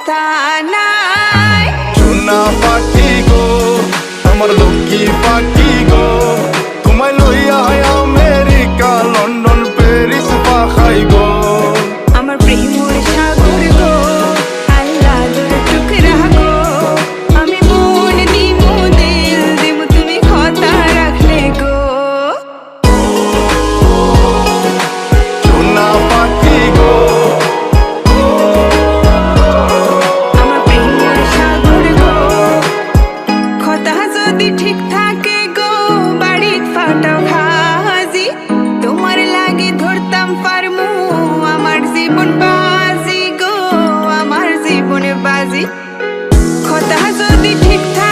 কথা নাই। সোনা পাখি গো আমার লক্ষ্মী পাখি গো, তোমায় লইয়া আমেরিকা লন্ডন প্যারিস পাখাই গো। আমার প্রেমর সাগর গো আল্লাহ দর টুকরা গো, আমি মন দিমু দিল দিমু তুমি কথা রাখলে গো। সোনা পাখি গো আমার প্রেমর সাগর গো, কথা যদি ঠিক থাকে গো বাড়িত ফাটাও খাজি, তোমার লাগে ধরতাম পারমু আমার জীবন বাজি গো, আমার জীবনে বাজি। কথা যদি ঠিক থাকে